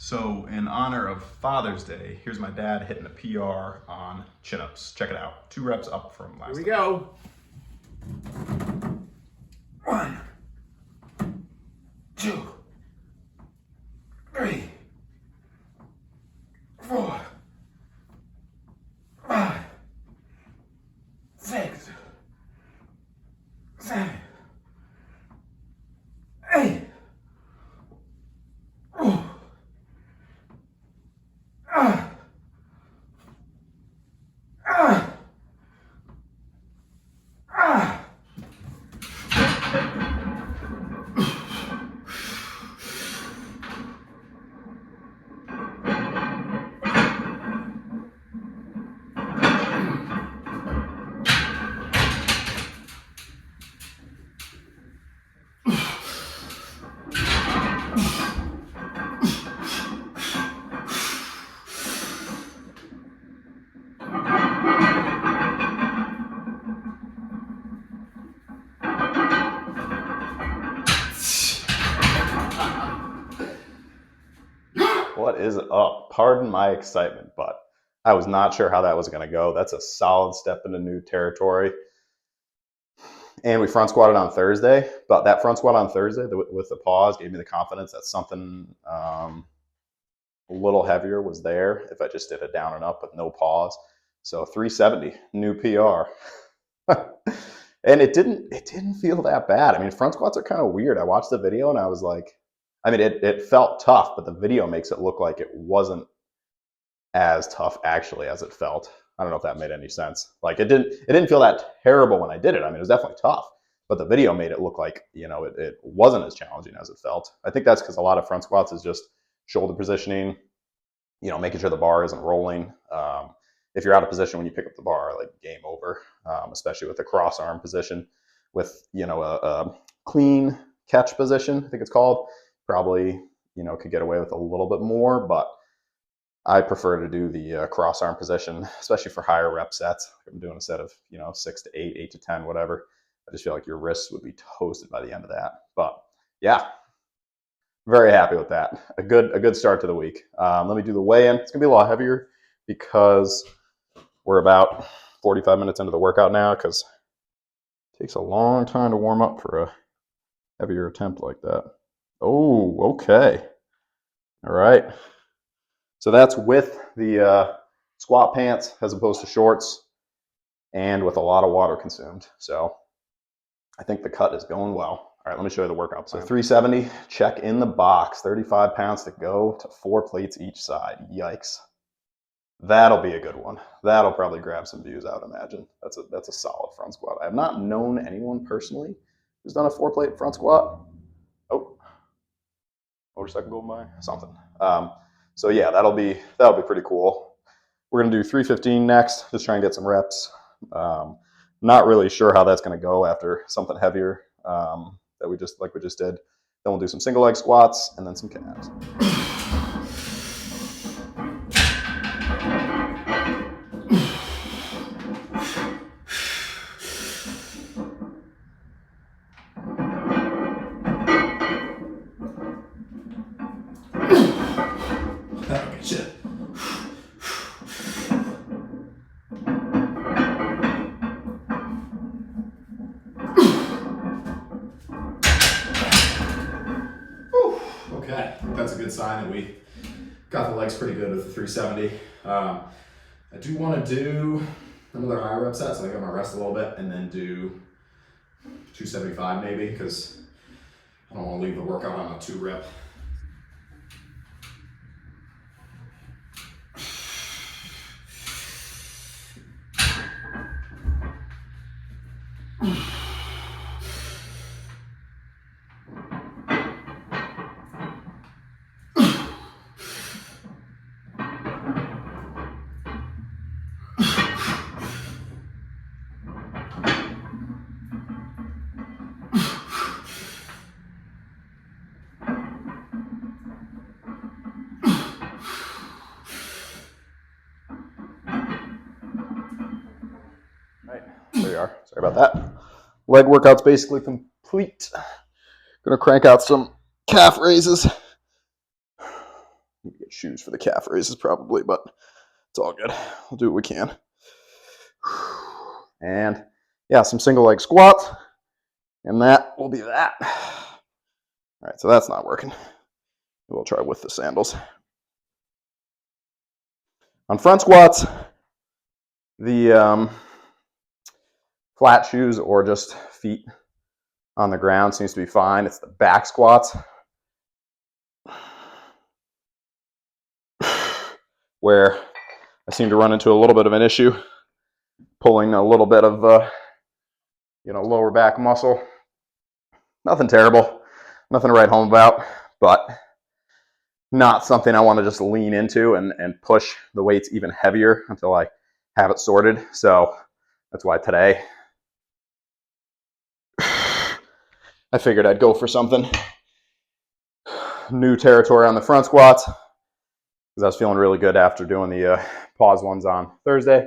So in honor of Father's Day, here's my dad hitting a PR on chin-ups. Check it out. 2 reps up from last Here we time. go. 1, 2, 3, 4, 5, 6, 7, 8. What is up? Pardon my excitement, but I was not sure how that was going to go. That's a solid step into new territory. And we front squatted on Thursday, but that front squat on Thursday with the pause gave me the confidence that something a little heavier was there if I just did a down and up with no pause. So 370, new PR. And it didn't feel that bad. I mean, front squats are kind of weird. I watched the video and I was like, I mean, it felt tough, but the video makes it look like it wasn't as tough actually as it felt. I don't know if that made any sense. Like it didn't feel that terrible when I did it. I mean, it was definitely tough, but the video made it look like, you know, it wasn't as challenging as it felt. I think that's because a lot of front squats is just shoulder positioning, you know, making sure the bar isn't rolling. If you're out of position when you pick up the bar, like game over, especially with the cross arm position with, you know, a clean catch position, I think it's called, probably, you know, could get away with a little bit more, but I prefer to do the cross arm position, especially for higher rep sets. I'm doing a set of, you know, 6 to 8, 8 to 10, whatever. I just feel like your wrists would be toasted by the end of that. But yeah, very happy with that. A good start to the week. Let me do the weigh-in. It's gonna be a lot heavier because we're about 45 minutes into the workout now, because it takes a long time to warm up for a heavier attempt like that. Oh, okay. All right. So that's with the squat pants as opposed to shorts and with a lot of water consumed. So I think the cut is going well. All right, let me show you the workout plan. So 370, check in the box, 35 pounds to go to 4 plates each side. Yikes. That'll be a good one. That'll probably grab some views, I would imagine. That's a solid front squat. I have not known anyone personally who's done a 4-plate front squat. Oh, motorcycle going by? Something. So yeah, that'll be pretty cool. We're gonna do 315 next, just try and get some reps. Not really sure how that's gonna go after something heavier that we just did. Then we'll do some single leg squats and then some calves. Okay, that's a good sign that we got the legs pretty good with the 370. I do want to do another high rep set, so I think I'm gonna rest a little bit and then do 275 maybe, because I don't want to leave the workout on a 2 rep. Right, there you are. Sorry about that. Leg workout's basically complete. Gonna crank out some calf raises. Need to get shoes for the calf raises probably, but it's all good. We'll do what we can. And yeah, some single leg squats, and that will be that. All right, so that's not working. We'll try with the sandals. On front squats, the flat shoes or just feet on the ground seems to be fine. It's the back squats where I seem to run into a little bit of an issue, pulling a little bit of lower back muscle. Nothing terrible, nothing to write home about, but not something I want to just lean into and push the weights even heavier until I have it sorted. So that's why today I figured I'd go for something new territory on the front squats because I was feeling really good after doing the pause ones on Thursday.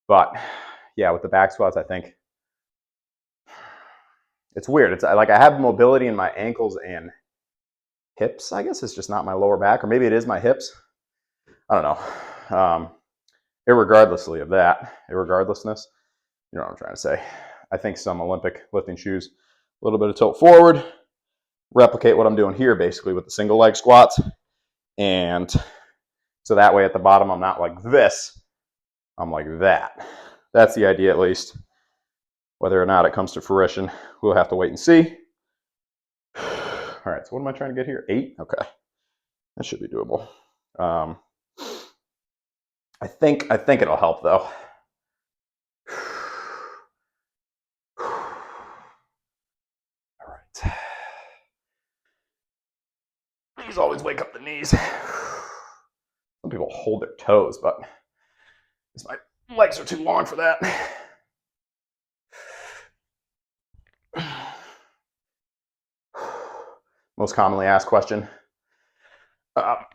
But yeah, with the back squats, I think it's weird. It's like I have mobility in my ankles and hips. I guess it's just not my lower back, or maybe it is my hips. I don't know. Irregardlessly of that, irregardlessness, you know what I'm trying to say. I think some Olympic lifting shoes, a little bit of tilt forward, replicate what I'm doing here basically with the single leg squats. And so that way at the bottom, I'm not like this, I'm like that. That's the idea at least. Whether or not it comes to fruition, we'll have to wait and see. All right, so what am I trying to get here? 8? Okay, that should be doable. I think it'll help though. All right. These always wake up the knees. Some people hold their toes, but my legs are too long for that. Most commonly asked question, how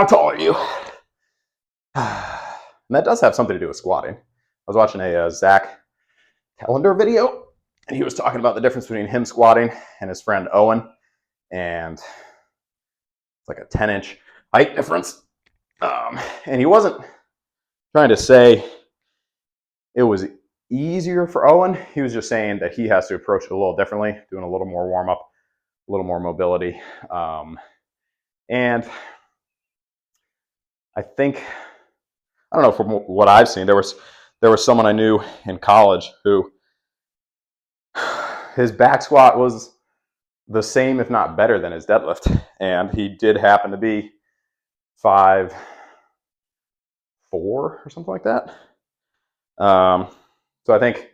tall are you? And that does have something to do with squatting. I was watching a Zach Calendar video, and he was talking about the difference between him squatting and his friend Owen, and it's like a 10-inch height difference. And he wasn't trying to say it was easier for Owen. He was just saying that he has to approach it a little differently, doing a little more warm up, a little more mobility. And I think, I don't know, from what I've seen, there was someone I knew in college who his back squat was the same, if not better, than his deadlift. And he did happen to be 5'4" or something like that. So I think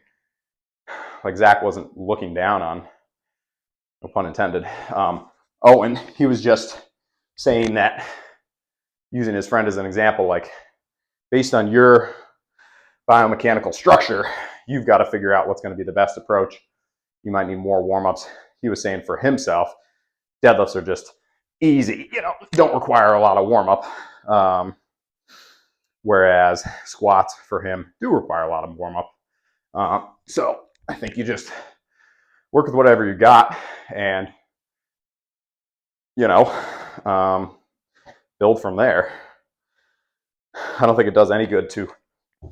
like Zach wasn't looking down on, no pun intended, Owen. He was just saying that, using his friend as an example, like based on your biomechanical structure, you've got to figure out what's going to be the best approach. You might need more warm-ups. He was saying for himself, deadlifts are just easy, don't require a lot of warm-up. Whereas squats for him do require a lot of warm-up. So I think you just work with whatever you got and, build from there. I don't think it does any good to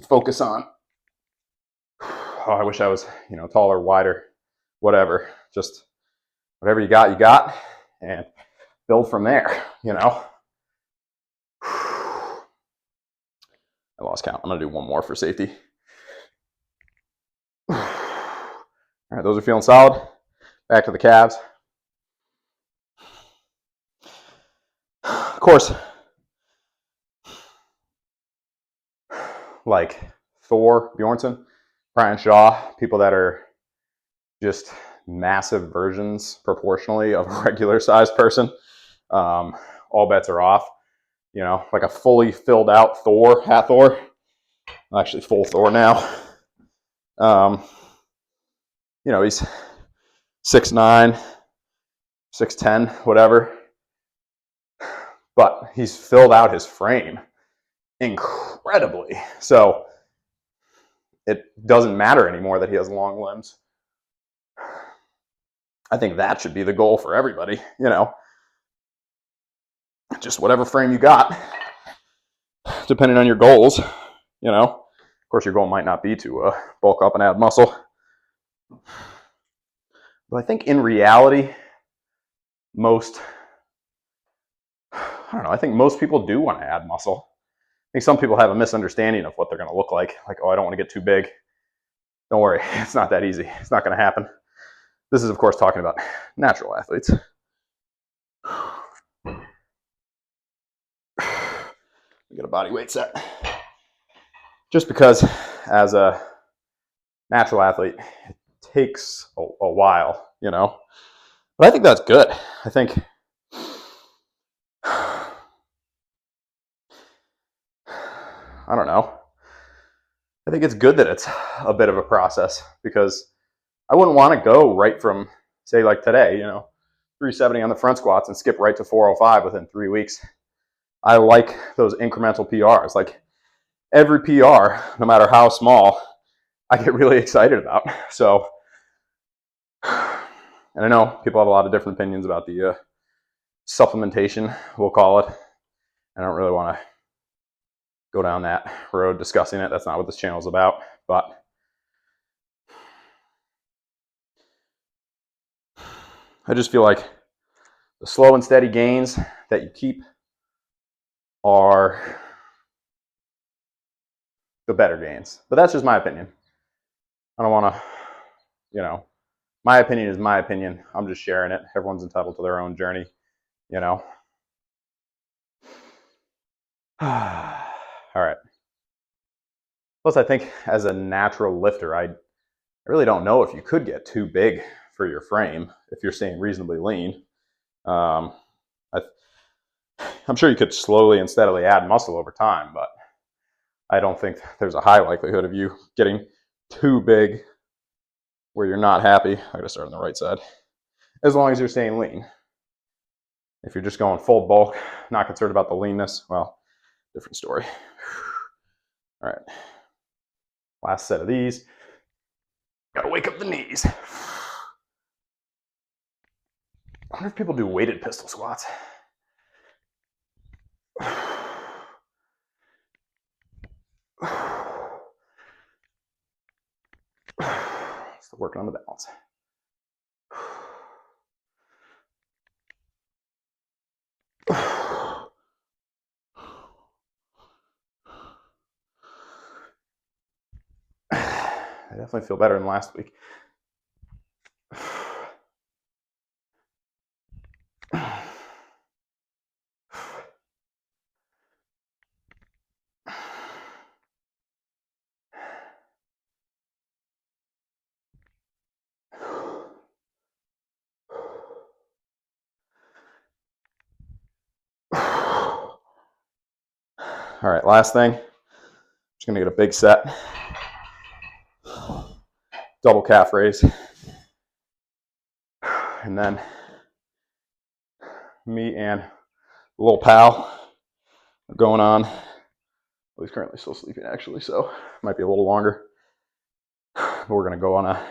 focus on, oh, I wish I was, taller, wider, whatever. Just whatever you got, and build from there, I lost count. I'm going to do one more for safety. All right, those are feeling solid. Back to the calves. Of course, like Thor, Bjornsson, Brian Shaw, people that are just massive versions proportionally of a regular sized person, all bets are off. Like a fully filled out Hathor, actually full Thor now. He's 6'9", 6'10", whatever. But he's filled out his frame incredibly. So it doesn't matter anymore that he has long limbs. I think that should be the goal for everybody, just whatever frame you got, depending on your goals, you know. Of course, your goal might not be to bulk up and add muscle. But I think in reality, I think most people do want to add muscle. I think some people have a misunderstanding of what they're going to look like. Like, oh, I don't want to get too big. Don't worry, it's not that easy. It's not going to happen. This is, of course, talking about natural athletes. We get a body weight set. Just because as a natural athlete, it takes a while, you know. But I think that's good. I think I don't know. I think it's good that it's a bit of a process, because I wouldn't want to go right from, say, like today, you know, 370 on the front squats and skip right to 405 within 3 weeks. I like those incremental PRs. Like, every PR, no matter how small, I get really excited about. So, and I know people have a lot of different opinions about the supplementation, we'll call it. I don't really want to go down that road discussing it. That's not what this channel is about. But I just feel like the slow and steady gains that you keep are the better gains. But that's just my opinion. I don't want to, you know, my opinion is my opinion. I'm just sharing it. Everyone's entitled to their own journey, you know. All right. Plus, I think as a natural lifter, I really don't know if you could get too big for your frame if you're staying reasonably lean. I'm sure you could slowly and steadily add muscle over time, but I don't think there's a high likelihood of you getting too big where you're not happy. I gotta start on the right side. As long as you're staying lean. If you're just going full bulk, not concerned about the leanness, well, different story. All right. Last set of these. Gotta wake up the knees. I wonder if people do weighted pistol squats. Still working on the balance. I definitely feel better than last week. All right, last thing. Just gonna get a big set. Double calf raise. And then me and the little pal are going on. Well, he's currently still sleeping, actually, so it might be a little longer. But we're gonna go on a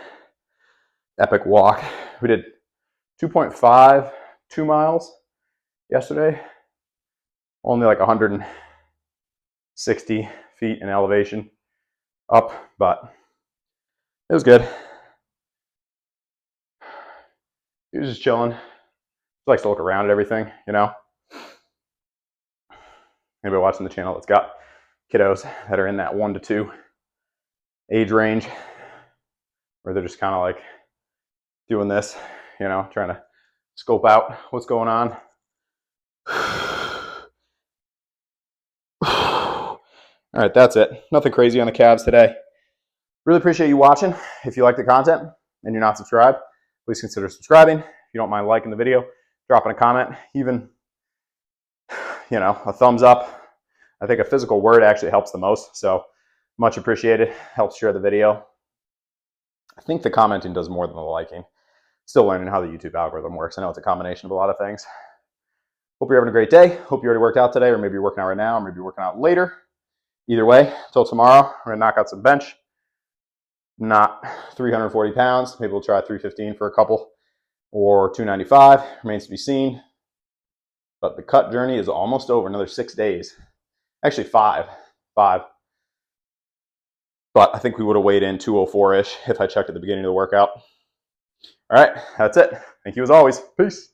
epic walk. We did 2.5, 2 miles yesterday. Only like 160 feet in elevation up, but it was good. He was just chilling. He likes to look around at everything, you know. Anybody watching the channel that's got kiddos that are in that 1 to 2 age range, where they're just kind of like doing this, you know, trying to scope out what's going on. All right, that's it. Nothing crazy on the calves today. Really appreciate you watching. If you like the content and you're not subscribed, please consider subscribing. If you don't mind liking the video, dropping a comment, even, you know, a thumbs up. I think a physical word actually helps the most, so much appreciated. Helps share the video. I think the commenting does more than the liking. Still learning how the YouTube algorithm works. I know it's a combination of a lot of things. Hope you're having a great day. Hope you already worked out today, or maybe you're working out right now, or maybe you're working out later. Either way, until tomorrow, we're gonna knock out some bench. Not 340 pounds. Maybe we'll try 315 for a couple, or 295. Remains to be seen. But the cut journey is almost over, another 6 days. Actually, five. But I think we would have weighed in 204-ish if I checked at the beginning of the workout. All right, that's it. Thank you as always. Peace.